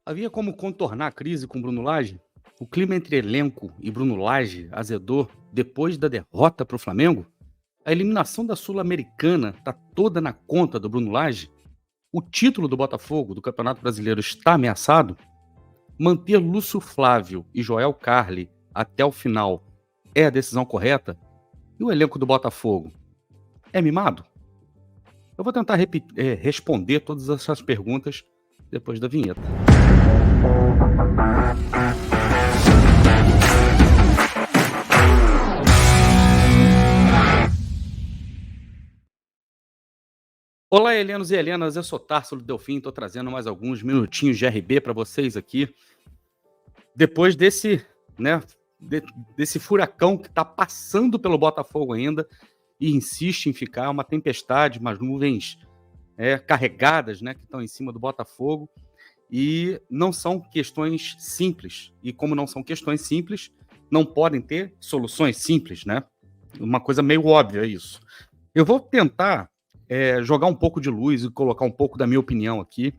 Havia como contornar a crise com Bruno Lage? O clima entre elenco e Bruno Lage azedou depois da derrota para o Flamengo? A eliminação da Sul-Americana está toda na conta do Bruno Lage? O título do Botafogo do Campeonato Brasileiro está ameaçado? Manter Lúcio Flávio e Joel Carli até o final é a decisão correta? E o elenco do Botafogo é mimado? Eu vou tentar responder todas essas perguntas depois da vinheta. Olá, helenos e helenas, eu sou Társilo Delfim, estou trazendo mais alguns minutinhos de RB para vocês aqui. Depois desse furacão que está passando pelo Botafogo ainda e insiste em ficar uma tempestade, umas nuvens carregadas, que estão em cima do Botafogo, e não são questões simples. E como não são questões simples, não podem ter soluções simples, né? Uma coisa meio óbvia isso. Eu vou tentar jogar um pouco de luz e colocar um pouco da minha opinião aqui.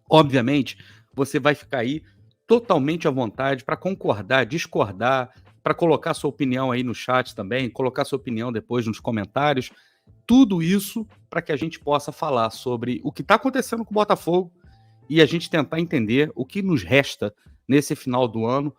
Obviamente, você vai ficar aí totalmente à vontade para concordar, discordar, para colocar sua opinião aí no chat também, colocar sua opinião depois nos comentários. Tudo isso para que a gente possa falar sobre o que está acontecendo com o Botafogo e a gente tentar entender o que nos resta nesse final do ano,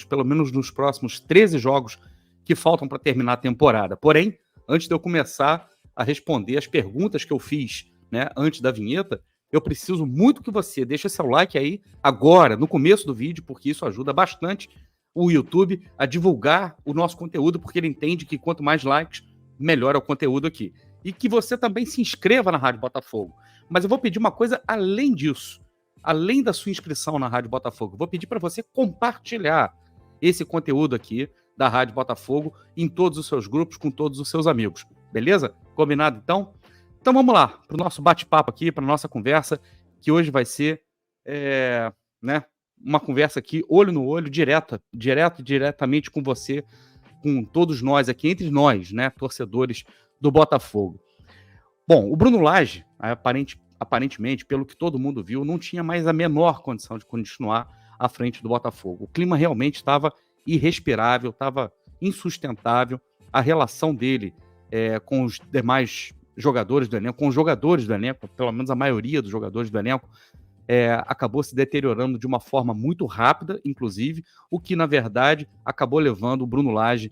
pelo menos nos próximos 13 jogos que faltam para terminar a temporada. Porém, antes de eu começar a responder as perguntas que eu fiz, antes da vinheta, eu preciso muito que você deixe seu like aí agora, no começo do vídeo, porque isso ajuda bastante o YouTube a divulgar o nosso conteúdo, porque ele entende que quanto mais likes, melhor é o conteúdo aqui. E que você também se inscreva na Rádio Botafogo. Mas eu vou pedir uma coisa além disso. Além da sua inscrição na Rádio Botafogo, vou pedir para você compartilhar esse conteúdo aqui da Rádio Botafogo em todos os seus grupos, com todos os seus amigos. Beleza? Combinado, então? Então vamos lá, para o nosso bate-papo aqui, para a nossa conversa, que hoje vai ser uma conversa aqui, olho no olho, diretamente com você, com todos nós aqui, entre nós, torcedores do Botafogo. Bom, o Bruno Lage, aparentemente, pelo que todo mundo viu, não tinha mais a menor condição de continuar à frente do Botafogo. O clima realmente estava irrespirável, estava insustentável. A relação dele com os demais jogadores do elenco, com os jogadores do elenco, pelo menos a maioria dos jogadores do elenco, acabou se deteriorando de uma forma muito rápida, inclusive, o que, na verdade, acabou levando o Bruno Lage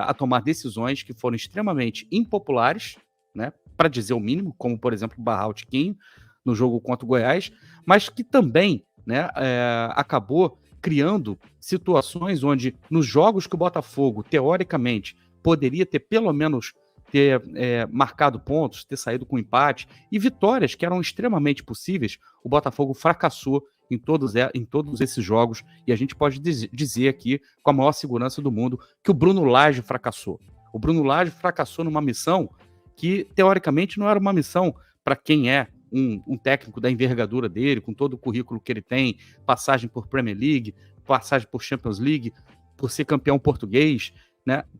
a tomar decisões que foram extremamente impopulares, para dizer o mínimo, como, por exemplo, barrar o Tiquinho no jogo contra o Goiás, mas que também acabou criando situações onde, nos jogos que o Botafogo, teoricamente, poderia ter pelo menos marcado pontos, ter saído com empate e vitórias que eram extremamente possíveis, o Botafogo fracassou em todos esses jogos, e a gente pode dizer aqui, com a maior segurança do mundo, que o Bruno Lage fracassou. O Bruno Lage fracassou numa missão que, teoricamente, não era uma missão para quem é um técnico da envergadura dele, com todo o currículo que ele tem, passagem por Premier League, passagem por Champions League, por ser campeão português,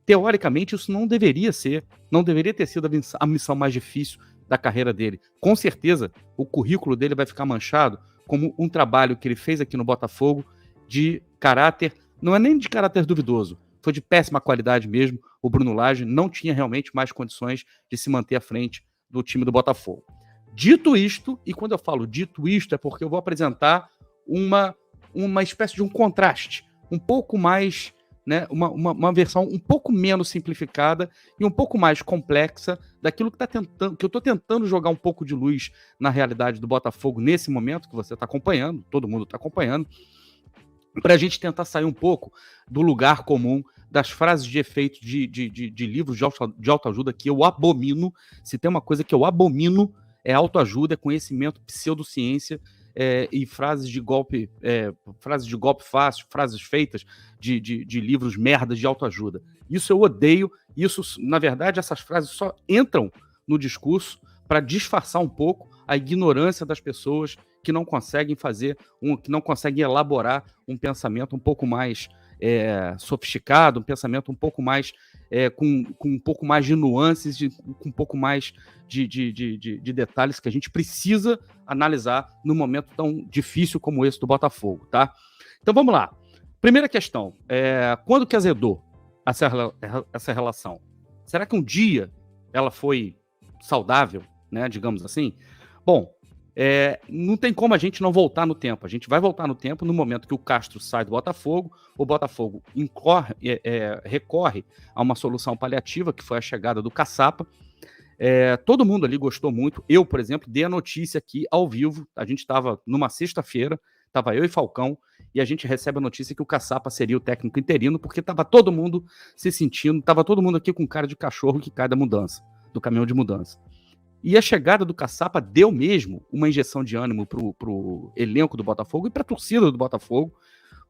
Teoricamente, isso não deveria ter sido a missão mais difícil da carreira dele. Com certeza, o currículo dele vai ficar manchado como um trabalho que ele fez aqui no Botafogo de caráter, não é nem de caráter duvidoso, foi de péssima qualidade mesmo. O Bruno Lage não tinha realmente mais condições de se manter à frente do time do Botafogo. Dito isto, e quando eu falo dito isto, é porque eu vou apresentar uma espécie de um contraste, um pouco mais, uma versão um pouco menos simplificada e um pouco mais complexa daquilo que eu estou tentando jogar um pouco de luz na realidade do Botafogo nesse momento que você está acompanhando, todo mundo está acompanhando, para a gente tentar sair um pouco do lugar comum, das frases de efeito de livros de autoajuda que eu abomino. Se tem uma coisa que eu abomino, é autoajuda, é conhecimento, pseudociência, e frases de golpe fácil, frases feitas de livros merdas de autoajuda. Isso eu odeio. Isso, na verdade, essas frases só entram no discurso para disfarçar um pouco a ignorância das pessoas que não conseguem que não conseguem elaborar um pensamento um pouco mais sofisticado, um pensamento um pouco mais com um pouco mais de nuances, com um pouco mais de detalhes que a gente precisa analisar num momento tão difícil como esse do Botafogo, tá? Então vamos lá. Primeira questão, quando que azedou essa relação? Será que um dia ela foi saudável, né, digamos assim? Bom, não tem como a gente não voltar no tempo. A gente vai voltar no tempo no momento que o Castro sai do Botafogo, o Botafogo recorre a uma solução paliativa, que foi a chegada do Caçapa. Todo mundo ali gostou muito. Eu, por exemplo, dei a notícia aqui ao vivo. A gente estava numa sexta-feira, estava eu e Falcão, e a gente recebe a notícia que o Caçapa seria o técnico interino, porque estava todo mundo se sentindo, estava todo mundo aqui com cara de cachorro que cai da mudança, do caminhão de mudança. E a chegada do Caçapa deu mesmo uma injeção de ânimo pro elenco do Botafogo e para a torcida do Botafogo,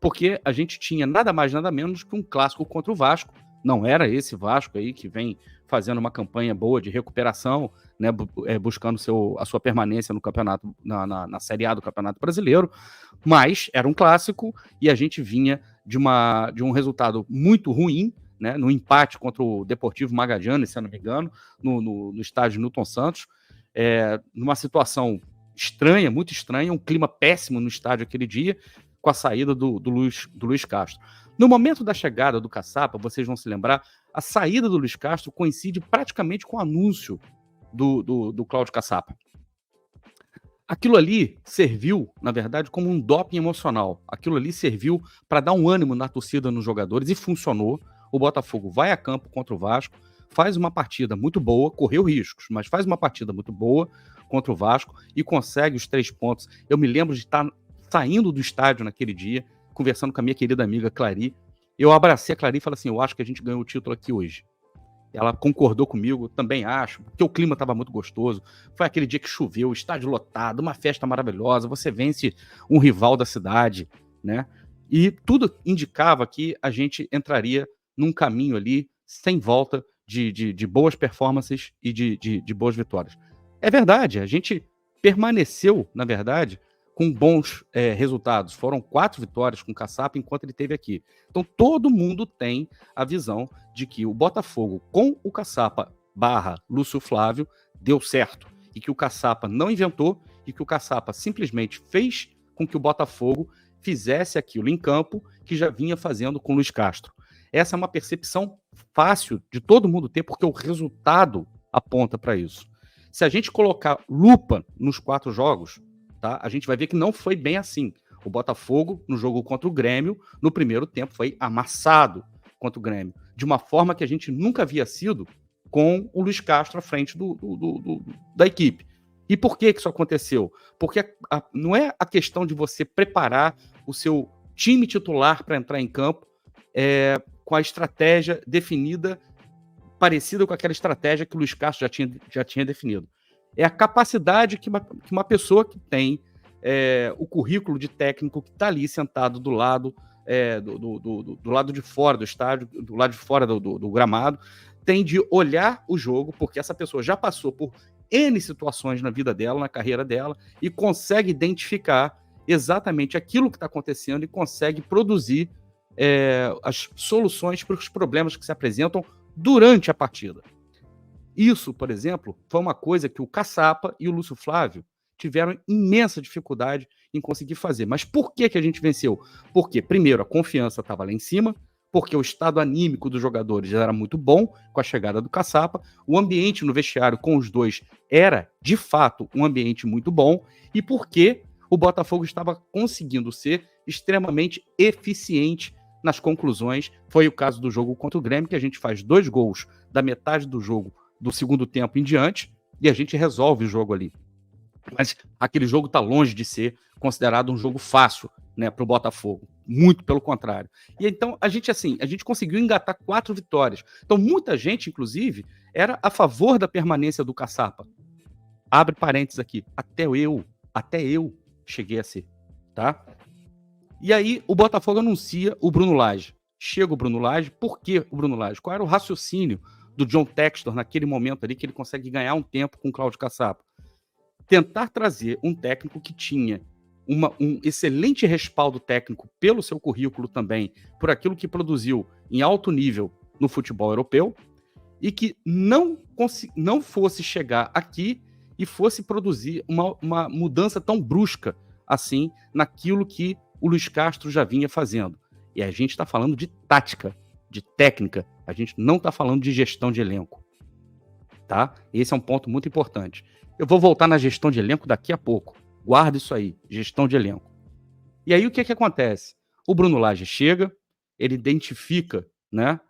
porque a gente tinha nada mais, nada menos que um clássico contra o Vasco. Não era esse Vasco aí que vem fazendo uma campanha boa de recuperação, né, buscando a sua permanência no campeonato, na Série A do Campeonato Brasileiro, mas era um clássico e a gente vinha de um resultado muito ruim, né, no empate contra o Deportivo Magallanes, se eu não me engano, no estádio Newton Santos, numa situação estranha, muito estranha, um clima péssimo no estádio aquele dia, com a saída do Luiz Castro. No momento da chegada do Caçapa, vocês vão se lembrar, a saída do Luiz Castro coincide praticamente com o anúncio do Cláudio Caçapa. Aquilo ali serviu, na verdade, como um doping emocional. Aquilo ali serviu para dar um ânimo na torcida, nos jogadores, e funcionou. O Botafogo vai a campo contra o Vasco, faz uma partida muito boa, correu riscos, mas faz uma partida muito boa contra o Vasco e consegue os 3 pontos. Eu me lembro de estar saindo do estádio naquele dia, conversando com a minha querida amiga Clary. Eu abracei a Clary e falei assim, eu acho que a gente ganhou o título aqui hoje. Ela concordou comigo, também acho, porque o clima estava muito gostoso. Foi aquele dia que choveu, estádio lotado, uma festa maravilhosa, você vence um rival da cidade, né? E tudo indicava que a gente entraria num caminho ali, sem volta, de boas performances e de boas vitórias. É verdade, a gente permaneceu, na verdade, com bons resultados. Foram 4 vitórias com o Caçapa enquanto ele esteve aqui. Então todo mundo tem a visão de que o Botafogo com o Caçapa / Lúcio Flávio deu certo. E que o Caçapa não inventou e que o Caçapa simplesmente fez com que o Botafogo fizesse aquilo em campo que já vinha fazendo com o Luiz Castro. Essa é uma percepção fácil de todo mundo ter, porque o resultado aponta para isso. Se a gente colocar lupa nos 4 jogos, tá, a gente vai ver que não foi bem assim. O Botafogo, no jogo contra o Grêmio, no primeiro tempo, foi amassado contra o Grêmio, de uma forma que a gente nunca havia sido com o Luiz Castro à frente da equipe. E por que isso aconteceu? Porque não é a questão de você preparar o seu time titular para entrar em campo com a estratégia definida, parecida com aquela estratégia que o Luiz Castro já tinha definido. É a capacidade que uma pessoa que tem o currículo de técnico, que está ali sentado do lado do lado de fora do estádio, do lado de fora do gramado, tem de olhar o jogo, porque essa pessoa já passou por N situações na vida dela, na carreira dela, e consegue identificar exatamente aquilo que está acontecendo e consegue produzir as soluções para os problemas que se apresentam durante a partida. Isso, por exemplo, foi uma coisa que o Caçapa e o Lúcio Flávio tiveram imensa dificuldade em conseguir fazer. Mas por que a gente venceu? Porque, primeiro, a confiança estava lá em cima, porque o estado anímico dos jogadores já era muito bom com a chegada do Caçapa, o ambiente no vestiário com os dois era, de fato, um ambiente muito bom, e porque o Botafogo estava conseguindo ser extremamente eficiente nas conclusões. Foi o caso do jogo contra o Grêmio, que a gente faz 2 gols da metade do jogo do segundo tempo em diante, e a gente resolve o jogo ali. Mas aquele jogo está longe de ser considerado um jogo fácil, né, para o Botafogo. Muito pelo contrário. E então, a gente conseguiu engatar 4 vitórias. Então, muita gente, inclusive, era a favor da permanência do Caçapa. Abre parênteses aqui. Até eu cheguei a ser. Tá? E aí, o Botafogo anuncia o Bruno Lage. Chega o Bruno Lage. Por que o Bruno Lage? Qual era o raciocínio do John Textor naquele momento ali que ele consegue ganhar um tempo com o Cláudio Caçapa? Tentar trazer um técnico que tinha um excelente respaldo técnico pelo seu currículo também, por aquilo que produziu em alto nível no futebol europeu e que não fosse chegar aqui e fosse produzir uma mudança tão brusca assim naquilo que o Luiz Castro já vinha fazendo. E a gente está falando de tática, de técnica, a gente não está falando de gestão de elenco. Tá? Esse é um ponto muito importante. Eu vou voltar na gestão de elenco daqui a pouco. Guarda isso aí, gestão de elenco. E aí o que acontece? O Bruno Lage chega, ele identifica, né,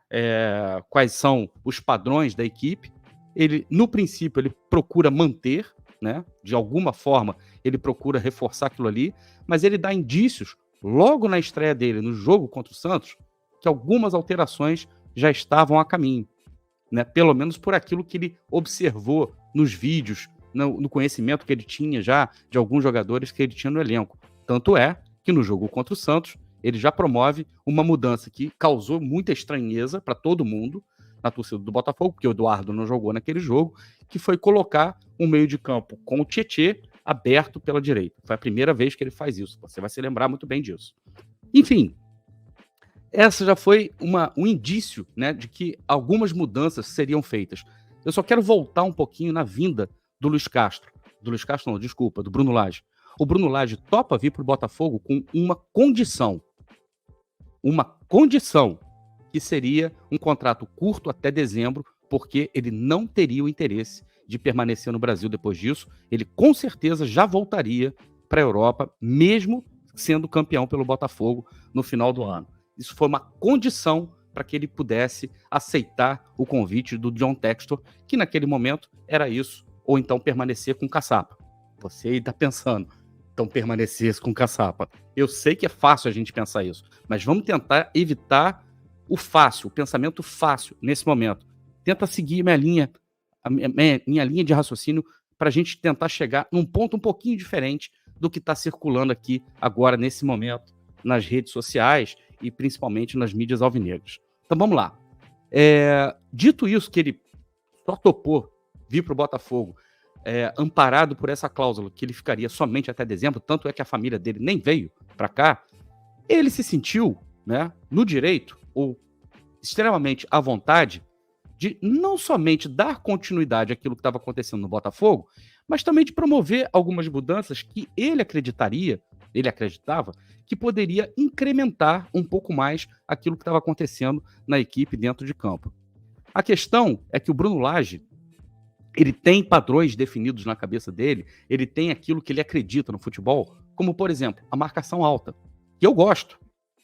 quais são os padrões da equipe. Ele, no princípio, ele procura manter, né, de alguma forma, ele procura reforçar aquilo ali, mas ele dá indícios, logo na estreia dele, no jogo contra o Santos, que algumas alterações já estavam a caminho, né, pelo menos por aquilo que ele observou nos vídeos, no conhecimento que ele tinha já de alguns jogadores que ele tinha no elenco. Tanto é que no jogo contra o Santos, ele já promove uma mudança que causou muita estranheza para todo mundo na torcida do Botafogo, porque o Eduardo não jogou naquele jogo, que foi colocar um meio de campo com o Tietê aberto pela direita. Foi a primeira vez que ele faz isso. Você vai se lembrar muito bem disso. Enfim, essa já foi um indício, né, de que algumas mudanças seriam feitas. Eu só quero voltar um pouquinho na vinda do Luiz Castro. Do Luiz Castro não, desculpa, do Bruno Lage. O Bruno Lage topa vir para o Botafogo com uma condição. Uma condição que seria um contrato curto até dezembro, porque ele não teria o interesse de permanecer no Brasil depois disso. Ele com certeza já voltaria para a Europa, mesmo sendo campeão pelo Botafogo no final do ano. Isso foi uma condição para que ele pudesse aceitar o convite do John Textor, que naquele momento era isso, ou então permanecer com o Caçapa. Você está pensando, então permanecesse com o Caçapa. Eu sei que é fácil a gente pensar isso, mas vamos tentar evitar o fácil, o pensamento fácil nesse momento. Tenta seguir minha linha de raciocínio para a gente tentar chegar num ponto um pouquinho diferente do que está circulando aqui agora, nesse momento, nas redes sociais e principalmente nas mídias alvinegras. Então vamos lá. Dito isso, que ele só topou vir para o Botafogo, amparado por essa cláusula, que ele ficaria somente até dezembro, tanto é que a família dele nem veio para cá, ele se sentiu, né, no direito, ou extremamente à vontade, de não somente dar continuidade àquilo que estava acontecendo no Botafogo, mas também de promover algumas mudanças que ele acreditava, que poderia incrementar um pouco mais aquilo que estava acontecendo na equipe dentro de campo. A questão é que o Bruno Lage, ele tem padrões definidos na cabeça dele, ele tem aquilo que ele acredita no futebol, como, por exemplo, a marcação alta, que eu gosto,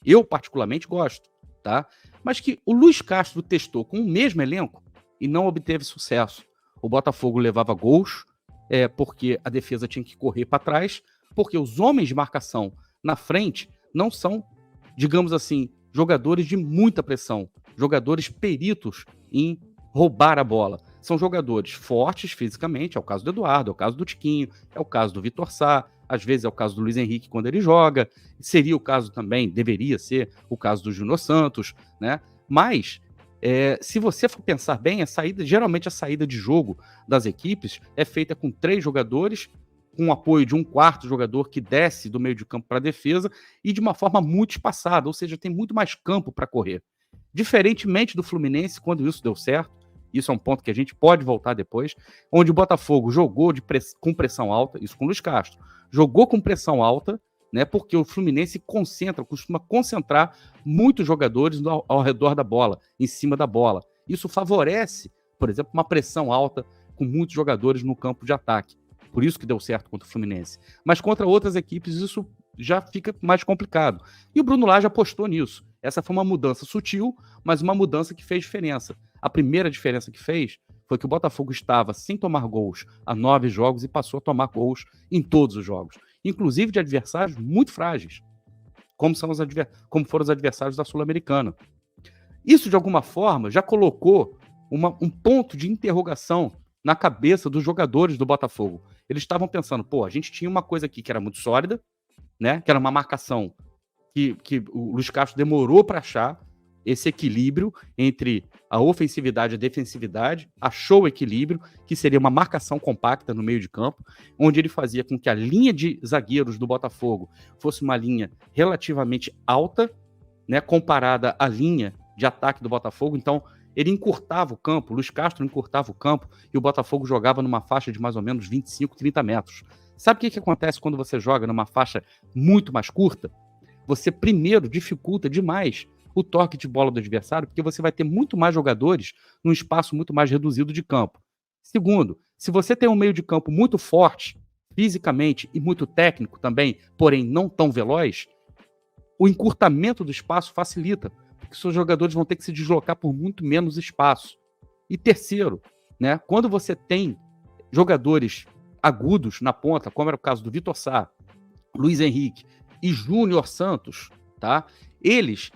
eu particularmente gosto, tá? Mas que o Luiz Castro testou com o mesmo elenco e não obteve sucesso. O Botafogo levava gols, porque a defesa tinha que correr para trás, porque os homens de marcação na frente não são, digamos assim, jogadores de muita pressão, jogadores peritos em roubar a bola. São jogadores fortes fisicamente, é o caso do Eduardo, é o caso do Tiquinho, é o caso do Vitor Sá, às vezes é o caso do Luiz Henrique quando ele joga, seria o caso também, deveria ser o caso do Júnior Santos, né? Mas, se você for pensar bem, geralmente a saída de jogo das equipes é feita com 3 jogadores, com o apoio de um quarto jogador que desce do meio de campo para a defesa e de uma forma muito espaçada, ou seja, tem muito mais campo para correr. Diferentemente do Fluminense, quando isso deu certo, isso é um ponto que a gente pode voltar depois, onde o Botafogo jogou com pressão alta, isso com o Luiz Castro, jogou com pressão alta, né, porque o Fluminense costuma concentrar muitos jogadores ao redor da bola, em cima da bola. Isso favorece, por exemplo, uma pressão alta com muitos jogadores no campo de ataque. Por isso que deu certo contra o Fluminense. Mas contra outras equipes isso já fica mais complicado. E o Bruno Lage apostou nisso. Essa foi uma mudança sutil, mas uma mudança que fez diferença. A primeira diferença que fez foi que o Botafogo estava sem tomar gols há 9 jogos e passou a tomar gols em todos os jogos, inclusive de adversários muito frágeis, como foram os adversários da Sul-Americana. Isso, de alguma forma, já colocou um ponto de interrogação na cabeça dos jogadores do Botafogo. Eles estavam pensando, a gente tinha uma coisa aqui que era muito sólida, né? Que era uma marcação que o Luiz Castro demorou para achar esse equilíbrio entre a ofensividade e a defensividade, achou o equilíbrio, que seria uma marcação compacta no meio de campo, onde ele fazia com que a linha de zagueiros do Botafogo fosse uma linha relativamente alta, né, comparada à linha de ataque do Botafogo, então ele encurtava o campo, o Luiz Castro encurtava o campo e o Botafogo jogava numa faixa de mais ou menos 25, 30 metros. Sabe o que acontece quando você joga numa faixa muito mais curta? Você primeiro dificulta demais o toque de bola do adversário, porque você vai ter muito mais jogadores num espaço muito mais reduzido de campo. Segundo, se você tem um meio de campo muito forte, fisicamente e muito técnico também, porém não tão veloz, o encurtamento do espaço facilita, porque seus jogadores vão ter que se deslocar por muito menos espaço. E terceiro, né, quando você tem jogadores agudos na ponta, como era o caso do Vitor Sá, Luiz Henrique e Júnior Santos, tá?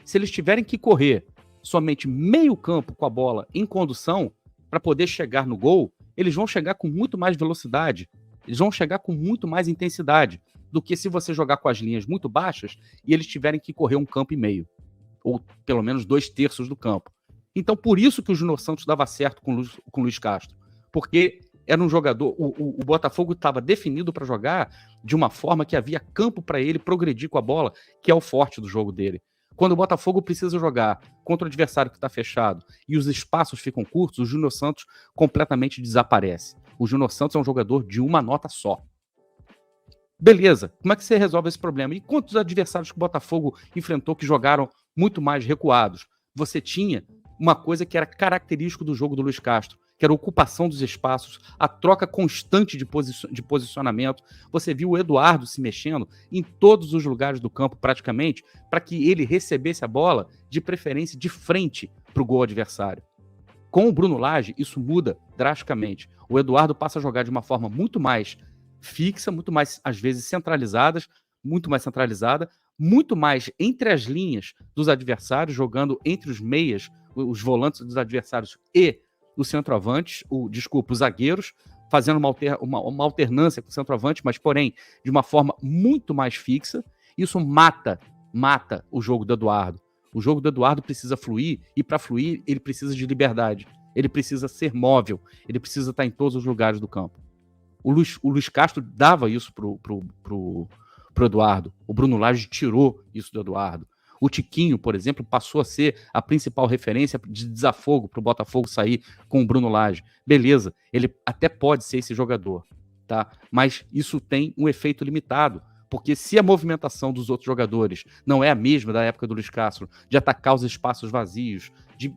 Se eles tiverem que correr somente meio campo com a bola em condução para poder chegar no gol, eles vão chegar com muito mais velocidade, eles vão chegar com muito mais intensidade do que se você jogar com as linhas muito baixas e eles tiverem que correr um campo e meio, ou pelo menos 2/3 do campo. Então, por isso que o Júnior Santos dava certo com o Luiz Castro, porque era um jogador, o Botafogo estava definido para jogar de uma forma que havia campo para ele progredir com a bola, que é o forte do jogo dele. Quando o Botafogo precisa jogar contra o adversário que está fechado e os espaços ficam curtos, o Júnior Santos completamente desaparece. O Júnior Santos é um jogador de uma nota só. Beleza, como é que você resolve esse problema? E quantos adversários que o Botafogo enfrentou que jogaram muito mais recuados? Você tinha uma coisa que era característico do jogo do Luiz Castro, que era a ocupação dos espaços, a troca constante de posicionamento. Você viu o Eduardo se mexendo em todos os lugares do campo, praticamente, para que ele recebesse a bola, de preferência, de frente para o gol adversário. Com o Bruno Lage, isso muda drasticamente. O Eduardo passa a jogar de uma forma muito mais fixa, muito mais, às vezes, muito mais entre as linhas dos adversários, jogando entre os meias, os volantes dos adversários e os centroavantes, os zagueiros, fazendo uma alternância com o centroavante, mas, porém, de uma forma muito mais fixa. Isso mata o jogo do Eduardo. O jogo do Eduardo precisa fluir, e para fluir, ele precisa de liberdade. Ele precisa ser móvel, ele precisa estar em todos os lugares do campo. O Luiz Castro dava isso pro Eduardo. O Bruno Lage tirou isso do Eduardo. O Tiquinho, por exemplo, passou a ser a principal referência de desafogo para o Botafogo sair com o Bruno Lage. Beleza, ele até pode ser esse jogador, tá? Mas isso tem um efeito limitado, porque se a movimentação dos outros jogadores não é a mesma da época do Luiz Castro, de atacar os espaços vazios, de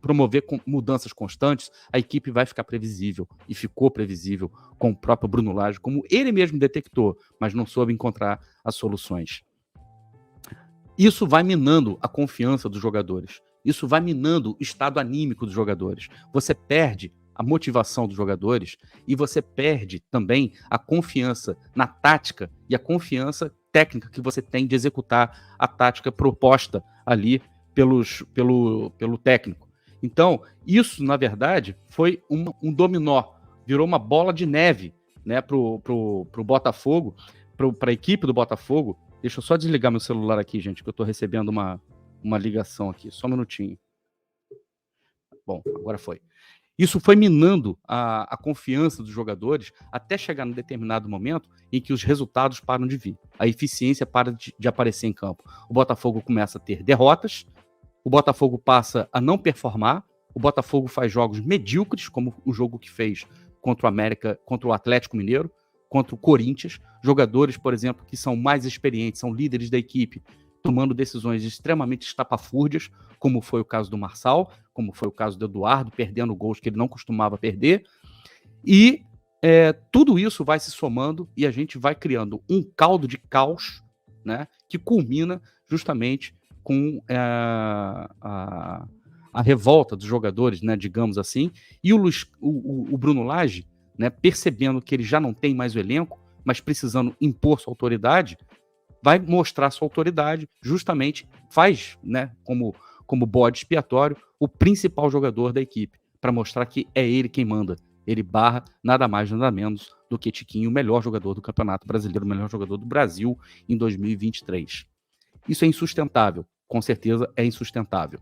promover mudanças constantes, a equipe vai ficar previsível, e ficou previsível com o próprio Bruno Lage, como ele mesmo detectou, mas não soube encontrar as soluções. Isso vai minando a confiança dos jogadores. Isso vai minando o estado anímico dos jogadores. Você perde a motivação dos jogadores e você perde também a confiança na tática e a confiança técnica que você tem de executar a tática proposta ali pelo técnico. Então, isso, na verdade, foi um dominó. Virou uma bola de neve, né, pro Botafogo, para a equipe do Botafogo. Deixa eu só desligar meu celular aqui, gente, que eu estou recebendo uma ligação aqui. Só um minutinho. Bom, agora foi. Isso foi minando a confiança dos jogadores até chegar num determinado momento em que os resultados param de vir. A eficiência para de aparecer em campo. O Botafogo começa a ter derrotas, o Botafogo passa a não performar, o Botafogo faz jogos medíocres, como o jogo que fez contra o América, contra o Atlético Mineiro, contra o Corinthians, jogadores, por exemplo, que são mais experientes, são líderes da equipe, tomando decisões extremamente estapafúrdias, como foi o caso do Marçal, como foi o caso do Eduardo, perdendo gols que ele não costumava perder. E tudo isso vai se somando e a gente vai criando um caldo de caos, né, que culmina justamente com a revolta dos jogadores, né, digamos assim, e o Bruno Lage, né, percebendo que ele já não tem mais o elenco, mas precisando impor sua autoridade, vai mostrar sua autoridade, justamente faz, né, como bode expiatório, o principal jogador da equipe, para mostrar que é ele quem manda. Ele barra nada mais, nada menos do que Tiquinho, o melhor jogador do Campeonato Brasileiro, o melhor jogador do Brasil em 2023. Isso é insustentável, com certeza é insustentável.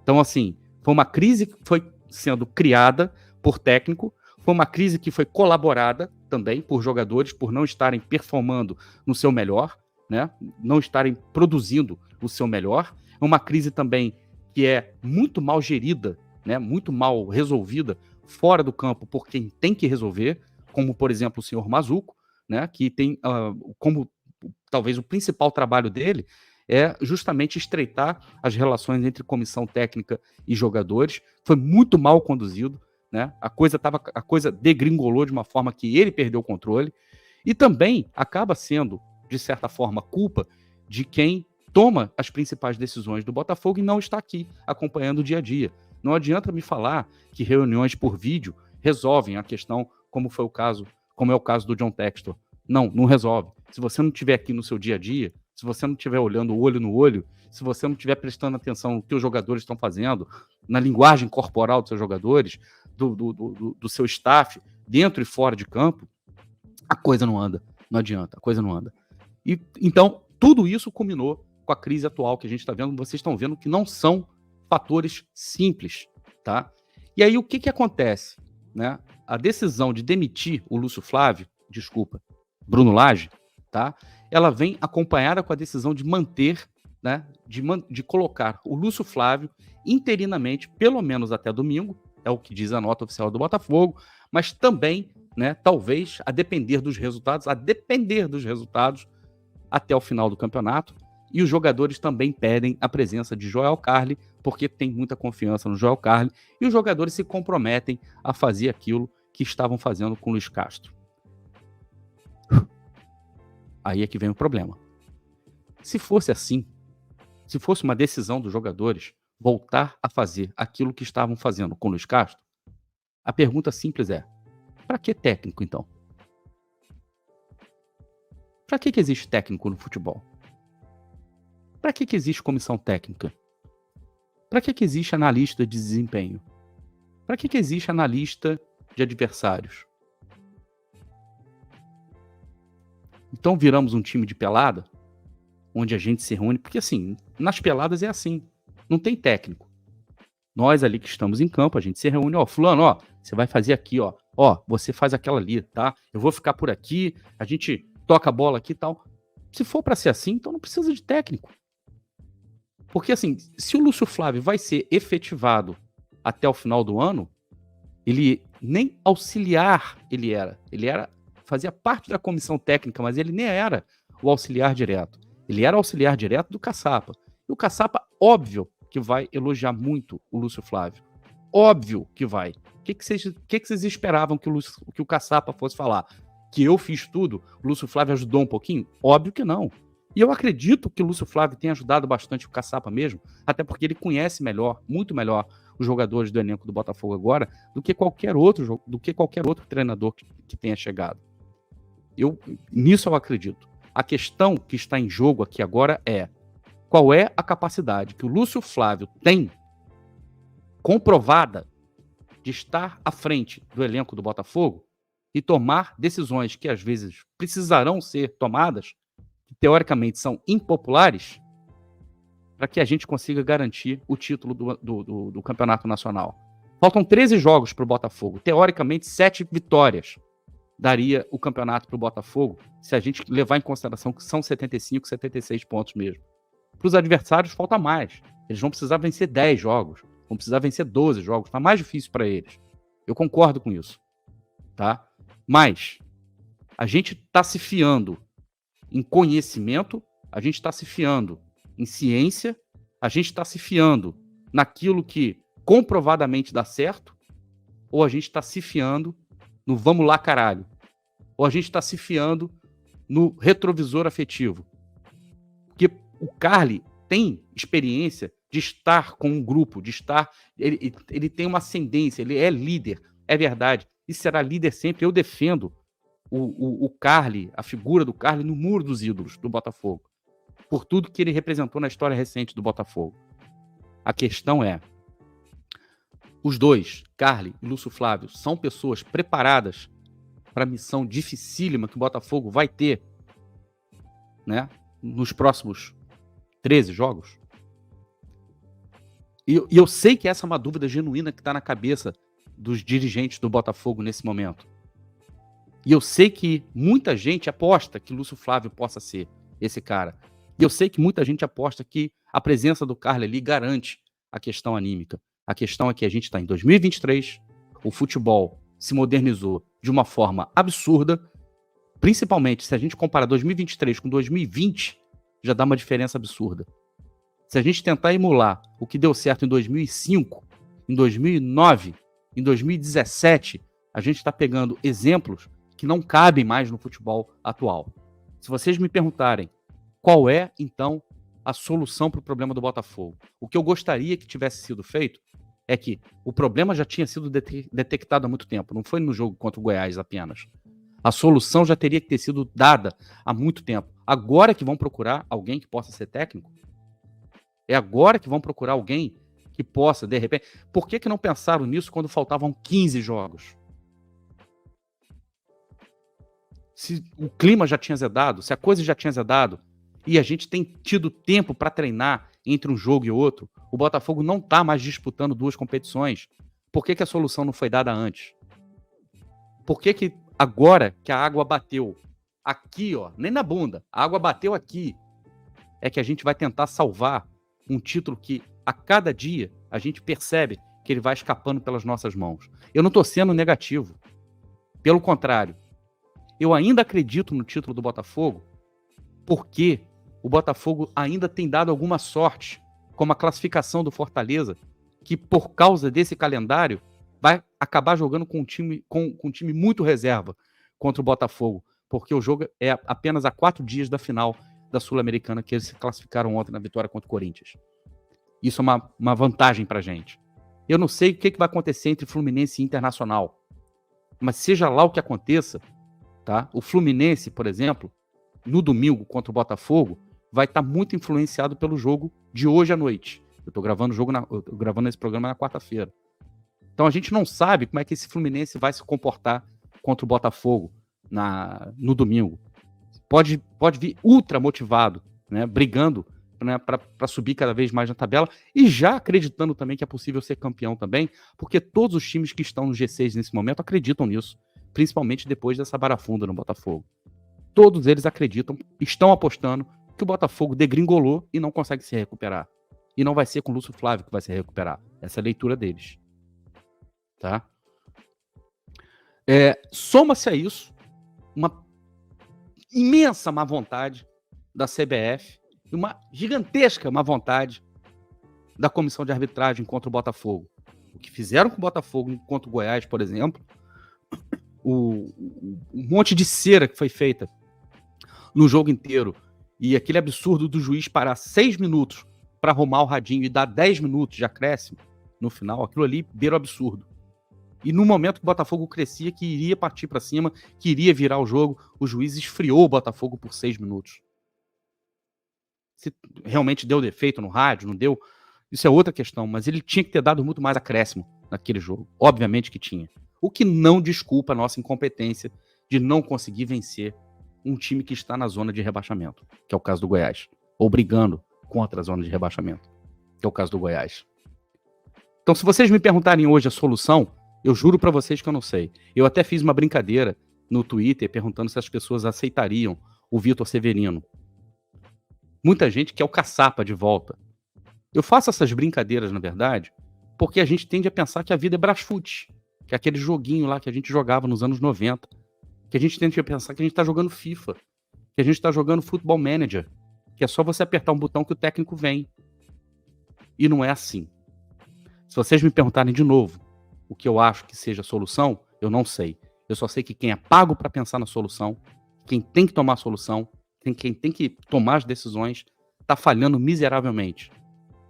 Então, assim, foi uma crise que foi sendo criada por técnico, foi uma crise que foi colaborada também por jogadores, por não estarem performando no seu melhor, né? Não estarem produzindo o seu melhor. É uma crise também que é muito mal gerida, né, muito mal resolvida fora do campo por quem tem que resolver, como, por exemplo, o senhor Mazuco, né, que tem como talvez o principal trabalho dele é justamente estreitar as relações entre comissão técnica e jogadores. Foi muito mal conduzido, né? A coisa degringolou de uma forma que ele perdeu o controle, e também acaba sendo, de certa forma, culpa de quem toma as principais decisões do Botafogo e não está aqui acompanhando o dia a dia. Não adianta me falar que reuniões por vídeo resolvem a questão, como é o caso do John Textor. Não resolve. Se você não estiver aqui no seu dia a dia, se você não estiver olhando olho no olho, se você não estiver prestando atenção no que os jogadores estão fazendo, na linguagem corporal dos seus jogadores, do seu staff, dentro e fora de campo, a coisa não anda. Não adianta, a coisa não anda. E, então, tudo isso culminou com a crise atual que a gente está vendo. Vocês estão vendo que não são fatores simples, tá? E aí, o que acontece? Né? A decisão de demitir o Lúcio Flávio, Bruno Lage, tá? Ela vem acompanhada com a decisão de manter, né, de colocar o Lúcio Flávio interinamente, pelo menos até domingo, é o que diz a nota oficial do Botafogo, mas também, né, talvez, a depender dos resultados, até o final do campeonato. E os jogadores também pedem a presença de Joel Carli, porque tem muita confiança no Joel Carli, e os jogadores se comprometem a fazer aquilo que estavam fazendo com o Luiz Castro. Aí é que vem o problema. Se fosse assim, se fosse uma decisão dos jogadores voltar a fazer aquilo que estavam fazendo com o Luiz Castro, a pergunta simples é: para que técnico, então? Para que existe técnico no futebol? Para que existe comissão técnica? Para que existe analista de desempenho? Para que existe analista de adversários? Então viramos um time de pelada, onde a gente se reúne, porque assim, nas peladas é assim, não tem técnico. Nós ali que estamos em campo, a gente se reúne, fulano, você vai fazer aqui, você faz aquela ali, tá? Eu vou ficar por aqui, a gente toca a bola aqui e tal. Se for para ser assim, então não precisa de técnico. Porque assim, se o Lúcio Flávio vai ser efetivado até o final do ano, ele nem auxiliar ele era, fazia parte da comissão técnica, mas ele nem era o auxiliar direto. Ele era auxiliar direto do Caçapa. E o Caçapa, óbvio, que vai elogiar muito o Lúcio Flávio. Óbvio que vai. O que vocês esperavam que o Caçapa fosse falar? Que eu fiz tudo? O Lúcio Flávio ajudou um pouquinho? Óbvio que não. E eu acredito que o Lúcio Flávio tenha ajudado bastante o Caçapa mesmo, até porque ele conhece melhor, muito melhor, os jogadores do elenco do Botafogo agora do que qualquer outro treinador que tenha chegado. Nisso eu acredito. A questão que está em jogo aqui agora é: qual é a capacidade que o Lúcio Flávio tem, comprovada, de estar à frente do elenco do Botafogo e tomar decisões que às vezes precisarão ser tomadas, que teoricamente são impopulares, para que a gente consiga garantir o título do Campeonato Nacional. Faltam 13 jogos para o Botafogo. Teoricamente, 7 vitórias daria o campeonato para o Botafogo, se a gente levar em consideração que são 75, 76 pontos mesmo. Para os adversários, falta mais. Eles vão precisar vencer 10 jogos, vão precisar vencer 12 jogos. Está mais difícil para eles. Eu concordo com isso. Tá? Mas a gente está se fiando em conhecimento, a gente está se fiando em ciência, a gente está se fiando naquilo que comprovadamente dá certo, ou a gente está se fiando no vamos lá caralho, ou a gente está se fiando no retrovisor afetivo. Porque o Carli tem experiência de estar com um grupo, de estar... Ele tem uma ascendência, ele é líder, é verdade, e será líder sempre. Eu defendo o Carli, a figura do Carli, no muro dos ídolos do Botafogo, por tudo que ele representou na história recente do Botafogo. A questão é: os dois, Carli e Lúcio Flávio, são pessoas preparadas para a missão dificílima que o Botafogo vai ter, né, nos próximos 13 jogos? E eu sei que essa é uma dúvida genuína que está na cabeça dos dirigentes do Botafogo nesse momento. E eu sei que muita gente aposta que Lúcio Flávio possa ser esse cara. E eu sei que muita gente aposta que a presença do Carli ali garante a questão anímica. A questão é que a gente está em 2023, o futebol se modernizou de uma forma absurda, principalmente se a gente comparar 2023 com 2020, já dá uma diferença absurda. Se a gente tentar emular o que deu certo em 2005, em 2009, em 2017, a gente está pegando exemplos que não cabem mais no futebol atual. Se vocês me perguntarem qual é, então, a solução para o problema do Botafogo, o que eu gostaria que tivesse sido feito é que o problema já tinha sido detectado há muito tempo, não foi no jogo contra o Goiás apenas. A solução já teria que ter sido dada há muito tempo. Agora que vão procurar alguém que possa ser técnico? É agora que vão procurar alguém que possa, de repente... Por que não pensaram nisso quando faltavam 15 jogos? Se o clima já tinha zedado, se a coisa já tinha zedado, e a gente tem tido tempo para treinar entre um jogo e outro, o Botafogo não está mais disputando duas competições. Por que a solução não foi dada antes? Por que agora que a água bateu aqui, ó, nem na bunda, a água bateu aqui, é que a gente vai tentar salvar um título que a cada dia a gente percebe que ele vai escapando pelas nossas mãos. Eu não estou sendo negativo. Pelo contrário, eu ainda acredito no título do Botafogo porque o Botafogo ainda tem dado alguma sorte, como a classificação do Fortaleza, que por causa desse calendário vai acabar jogando com um time muito reserva contra o Botafogo, porque o jogo é apenas a 4 dias da final da Sul-Americana, que eles se classificaram ontem na vitória contra o Corinthians. Isso é uma vantagem pra gente. Eu não sei o que vai acontecer entre Fluminense e Internacional, mas seja lá o que aconteça, tá? O Fluminense, por exemplo, no domingo contra o Botafogo, vai estar muito influenciado pelo jogo de hoje à noite. Eu tô gravando esse programa na quarta-feira. Então a gente não sabe como é que esse Fluminense vai se comportar contra o Botafogo no domingo. Pode vir ultra motivado, né, brigando, né, para subir cada vez mais na tabela e já acreditando também que é possível ser campeão também, porque todos os times que estão no G6 nesse momento acreditam nisso, principalmente depois dessa barafunda no Botafogo. Todos eles acreditam, estão apostando que o Botafogo degringolou e não consegue se recuperar. E não vai ser com o Lúcio Flávio que vai se recuperar. Essa é a leitura deles. Tá? Soma-se a isso uma imensa má vontade da CBF e uma gigantesca má vontade da comissão de arbitragem contra o Botafogo. O que fizeram com o Botafogo contra o Goiás, por exemplo, um monte de cera que foi feita no jogo inteiro e aquele absurdo do juiz parar 6 minutos para arrumar o radinho e dar 10 minutos de acréscimo no final, aquilo ali beira o absurdo. E no momento que o Botafogo crescia, que iria partir para cima, que iria virar o jogo, o juiz esfriou o Botafogo por 6 minutos. Se realmente deu defeito no rádio, não deu, isso é outra questão, mas ele tinha que ter dado muito mais acréscimo naquele jogo. Obviamente que tinha. O que não desculpa a nossa incompetência de não conseguir vencer um time que está na zona de rebaixamento, que é o caso do Goiás, ou brigando contra a zona de rebaixamento, que é o caso do Goiás. Então, se vocês me perguntarem hoje a solução, eu juro pra vocês que eu não sei. Eu até fiz uma brincadeira no Twitter perguntando se as pessoas aceitariam o Vitor Severino. Muita gente quer o caçapa de volta. Eu faço essas brincadeiras, na verdade, porque a gente tende a pensar que a vida é Brasfoot, que é aquele joguinho lá que a gente jogava nos anos 90, que a gente tende a pensar que a gente tá jogando FIFA, que a gente tá jogando Football Manager, que é só você apertar um botão que o técnico vem. E não é assim. Se vocês me perguntarem de novo o que eu acho que seja a solução, eu não sei. Eu só sei que quem é pago para pensar na solução, quem tem que tomar a solução, quem tem que tomar as decisões, está falhando miseravelmente.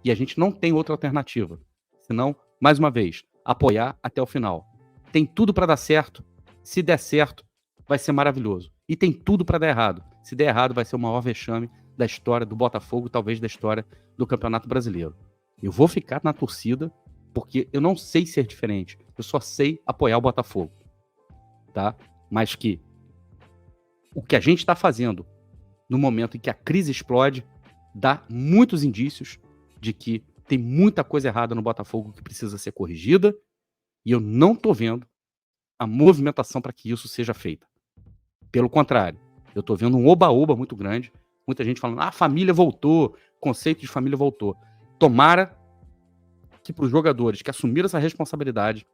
E a gente não tem outra alternativa. Senão, mais uma vez, apoiar até o final. Tem tudo para dar certo. Se der certo, vai ser maravilhoso. E tem tudo para dar errado. Se der errado, vai ser o maior vexame da história do Botafogo, talvez da história do Campeonato Brasileiro. Eu vou ficar na torcida porque eu não sei ser diferente. Eu só sei apoiar o Botafogo. Tá? Mas que o que a gente está fazendo no momento em que a crise explode dá muitos indícios de que tem muita coisa errada no Botafogo que precisa ser corrigida e eu não estou vendo a movimentação para que isso seja feita. Pelo contrário, eu estou vendo um oba-oba muito grande, muita gente falando, a família voltou, conceito de família voltou. Tomara que para os jogadores que assumiram essa responsabilidade,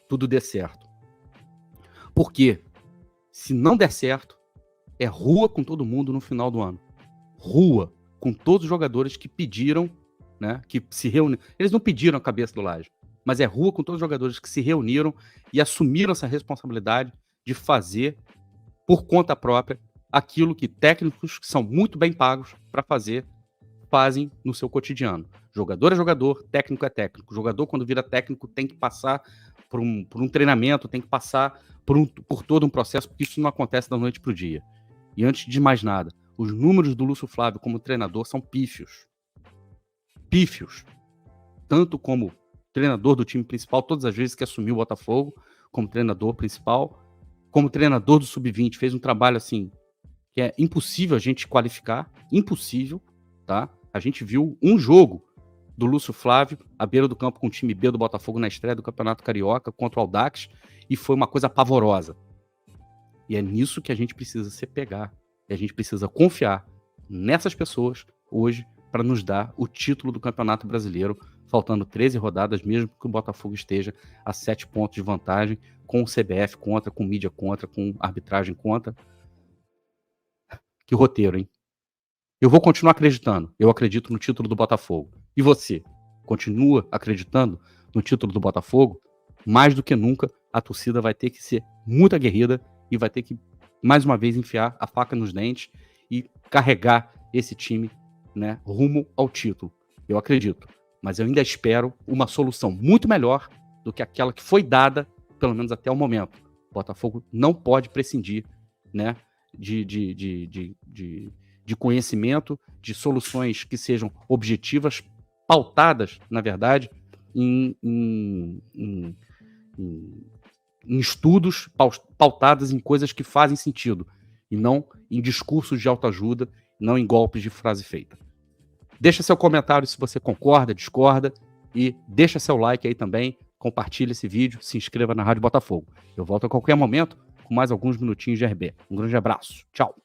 tudo dê certo. Porque se não der certo, é rua com todo mundo no final do ano. Rua com todos os jogadores que pediram, né, que se reuniram. Eles não pediram a cabeça do Lage, mas é rua com todos os jogadores que se reuniram e assumiram essa responsabilidade de fazer por conta própria aquilo que técnicos que são muito bem pagos para fazer fazem no seu cotidiano. Jogador é jogador, técnico é técnico. Jogador, quando vira técnico, tem que passar por um treinamento, tem que passar por todo um processo, porque isso não acontece da noite para o dia. E antes de mais nada, os números do Lúcio Flávio como treinador são pífios. Pífios. Tanto como treinador do time principal, todas as vezes que assumiu o Botafogo, como treinador principal, como treinador do Sub-20, fez um trabalho assim, que é impossível a gente qualificar, impossível, tá? A gente viu um jogo do Lúcio Flávio à beira do campo com o time B do Botafogo na estreia do Campeonato Carioca contra o Audax, e foi uma coisa pavorosa. E é nisso que a gente precisa se pegar. E a gente precisa confiar nessas pessoas hoje para nos dar o título do Campeonato Brasileiro, faltando 13 rodadas, mesmo que o Botafogo esteja a 7 pontos de vantagem, com o CBF contra, com mídia contra, com arbitragem contra. Que roteiro, hein? Eu vou continuar acreditando. Eu acredito no título do Botafogo. E você? Continua acreditando no título do Botafogo? Mais do que nunca, a torcida vai ter que ser muito aguerrida e vai ter que, mais uma vez, enfiar a faca nos dentes e carregar esse time, né, rumo ao título. Eu acredito. Mas eu ainda espero uma solução muito melhor do que aquela que foi dada, pelo menos até o momento. O Botafogo não pode prescindir, né, de conhecimento, de soluções que sejam objetivas, pautadas, na verdade, em estudos, pautadas em coisas que fazem sentido, e não em discursos de autoajuda, não em golpes de frase feita. Deixa seu comentário se você concorda, discorda, e deixa seu like aí também, compartilha esse vídeo, se inscreva na Rádio Botafogo. Eu volto a qualquer momento com mais alguns minutinhos de RB. Um grande abraço. Tchau.